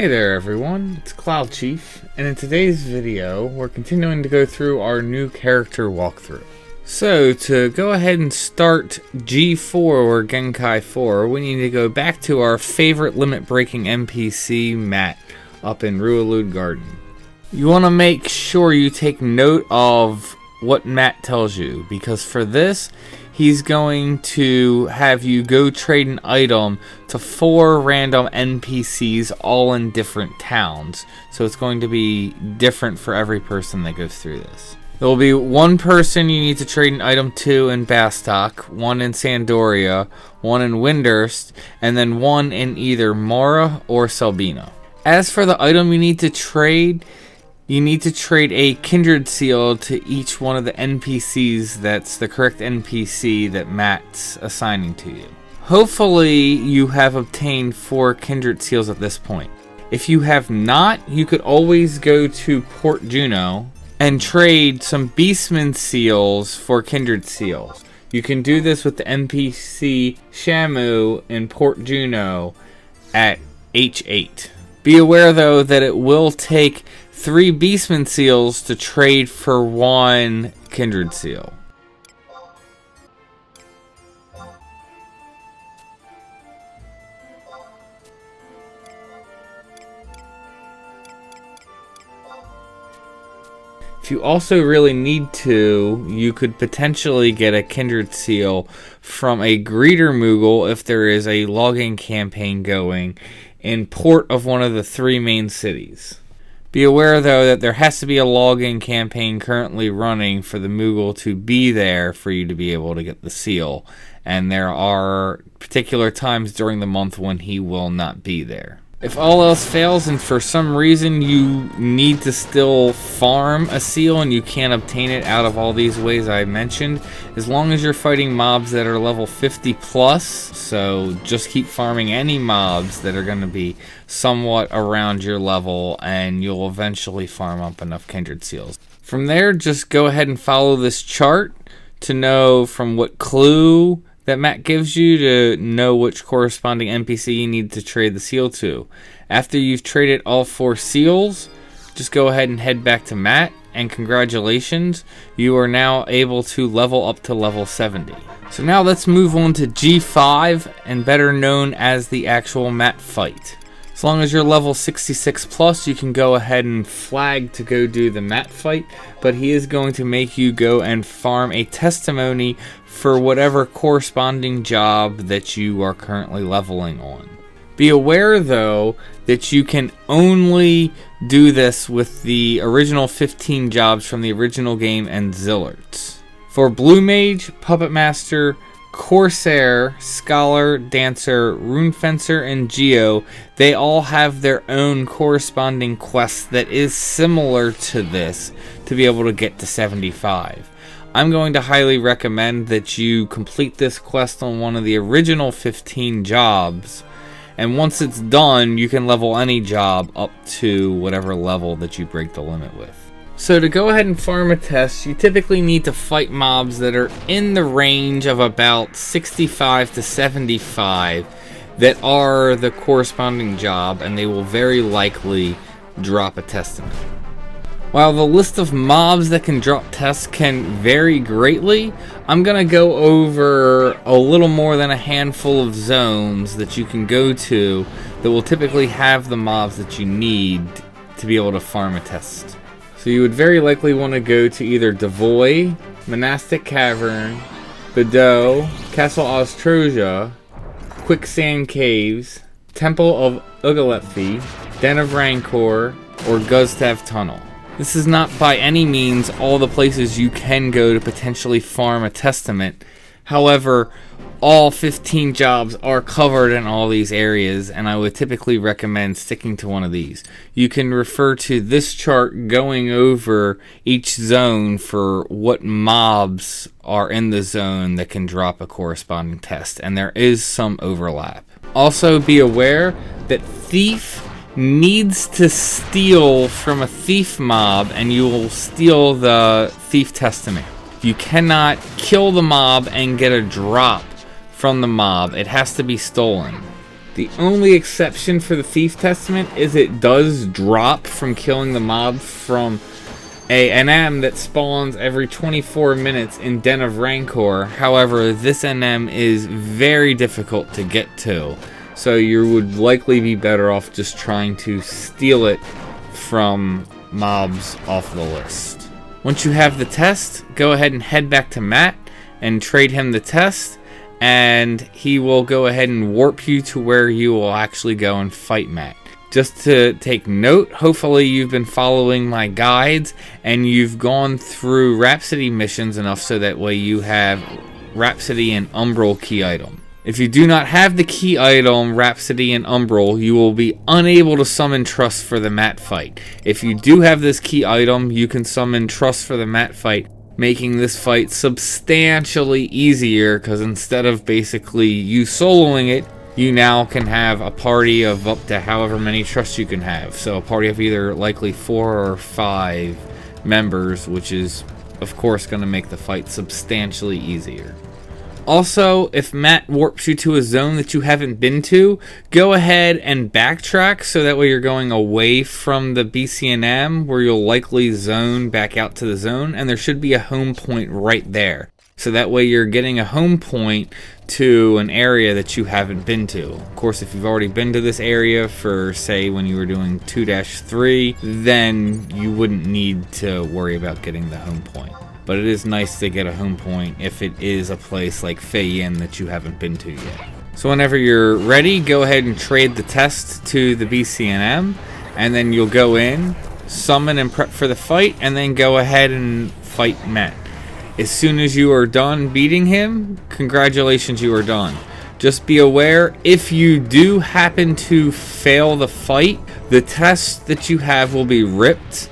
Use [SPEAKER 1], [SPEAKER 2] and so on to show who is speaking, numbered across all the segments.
[SPEAKER 1] Hey there everyone, it's Cloud Chief, and in today's video, we're continuing to go through our new character walkthrough. So, to go ahead and start G4 or Genkai 4, we need to go back to our favorite limit-breaking NPC, Maat, up in Rualud Garden. You want to make sure you take note of what Maat tells you, because for this, he's going to have you go trade an item to 4 random NPCs all in different towns. So it's going to be different for every person that goes through this. There will be one person you need to trade an item to in Bastok, one in Sandoria, one in Windurst, and then one in either Mora or Selbina. As for the item you need to trade a kindred seal to each one of the NPCs that's the correct NPC that Matt's assigning to you. Hopefully you have obtained 4 kindred seals at this point. If you have not, you could always go to Port Juno and trade some Beastman seals for kindred seals. You can do this with the NPC Shamu in Port Juno at H8. Be aware though that it will take 3 Beastman seals to trade for 1 kindred seal. If you also really need to, you could potentially get a kindred seal from a greeter Moogle if there is a logging campaign going in port of one of the 3 main cities. Be aware though that there has to be a logging campaign currently running for the Moogle to be there for you to be able to get the seal, and there are particular times during the month when he will not be there. If all else fails and for some reason you need to still farm a seal and you can't obtain it out of all these ways I mentioned, as long as you're fighting mobs that are level 50 plus, so just keep farming any mobs that are going to be somewhat around your level and you'll eventually farm up enough kindred seals. From there, just go ahead and follow this chart to know from what clue that Matt gives you to know which corresponding NPC you need to trade the seal to. After you've traded all 4 seals, just go ahead and head back to Matt, and congratulations, you are now able to level up to level 70. So now let's move on to G5, and better known as the actual Matt fight. As long as you're level 66 plus, you can go ahead and flag to go do the Matt fight, but he is going to make you go and farm a testimony for whatever corresponding job that you are currently leveling on. Be aware though that you can only do this with the original 15 jobs from the original game and Zillarts. For Blue Mage, Puppet Master, Corsair, Scholar, Dancer, Rune Fencer, and Geo, they all have their own corresponding quests that is similar to this to be able to get to 75. I'm going to highly recommend that you complete this quest on one of the original 15 jobs, and once it's done, you can level any job up to whatever level that you break the limit with. So to go ahead and farm a test, you typically need to fight mobs that are in the range of about 65 to 75 that are the corresponding job, and they will very likely drop a testament. While the list of mobs that can drop tests can vary greatly, I'm going to go over a little more than a handful of zones that you can go to that will typically have the mobs that you need to be able to farm a test. So you would very likely want to go to either Devoy, Monastic Cavern, Bedeau, Castle Ostrosia, Quicksand Caves, Temple of Ugalephi, Den of Rancor, or Guztav Tunnel. This is not by any means all the places you can go to potentially farm a testament. However, all 15 jobs are covered in all these areas, and I would typically recommend sticking to one of these. You can refer to this chart going over each zone for what mobs are in the zone that can drop a corresponding test, and there is some overlap. Also be aware that Thief needs to steal from a thief mob, and you will steal the Thief Testament. You cannot kill the mob and get a drop from the mob. It has to be stolen. The only exception for the Thief Testament is it does drop from killing the mob from a NM that spawns every 24 minutes in Den of Rancor. However, this NM is very difficult to get to, so you would likely be better off just trying to steal it from mobs off the list. Once you have the test, go ahead and head back to Matt and trade him the test, and he will go ahead and warp you to where you will actually go and fight Matt. Just to take note, hopefully you've been following my guides and you've gone through Rhapsody missions enough so that way you have Rhapsody and Umbral key item. If you do not have the key item Rhapsody and Umbral, you will be unable to summon Trust for the Matt fight. If you do have this key item, you can summon Trust for the Matt fight, making this fight substantially easier, because instead of basically you soloing it, you now can have a party of up to however many trusts you can have. So a party of either likely 4 or 5 members, which is of course going to make the fight substantially easier. Also, if Matt warps you to a zone that you haven't been to, go ahead and backtrack so that way you're going away from the BCNM, where you'll likely zone back out to the zone, and there should be a home point right there. So that way you're getting a home point to an area that you haven't been to. Of course, if you've already been to this area for, say, when you were doing 2-3, then you wouldn't need to worry about getting the home point. But it is nice to get a home point if it is a place like Fei Yin that you haven't been to yet. So whenever you're ready, go ahead and trade the test to the BCNM, and then you'll go in, summon and prep for the fight, and then go ahead and fight Matt. As soon as you are done beating him, congratulations, you are done. Just be aware, if you do happen to fail the fight, the test that you have will be ripped.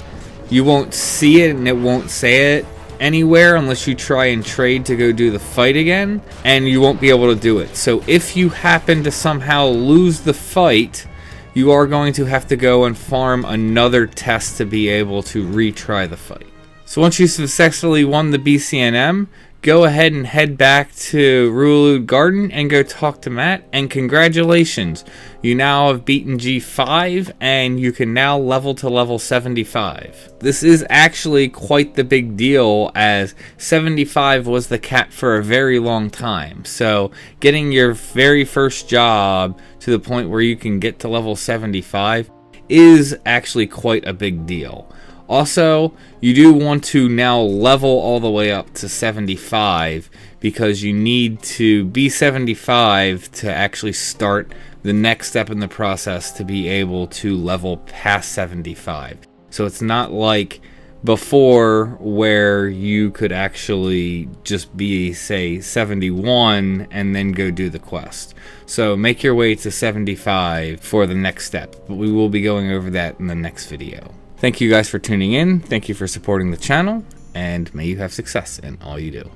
[SPEAKER 1] You won't see it and it won't say it anywhere unless you try and trade to go do the fight again, and you won't be able to do it. So if you happen to somehow lose the fight, you are going to have to go and farm another test to be able to retry the fight. So once you successfully won the BCNM, go ahead and head back to Rualud Garden and go talk to Matt, and congratulations, you now have beaten G5 and you can now level to level 75. This is actually quite the big deal, as 75 was the cap for a very long time. So getting your very first job to the point where you can get to level 75 is actually quite a big deal. Also, you do want to now level all the way up to 75, because you need to be 75 to actually start the next step in the process to be able to level past 75. So it's not like before where you could actually just be, say, 71 and then go do the quest. So make your way to 75 for the next step, but we will be going over that in the next video. Thank you guys for tuning in, thank you for supporting the channel, and may you have success in all you do.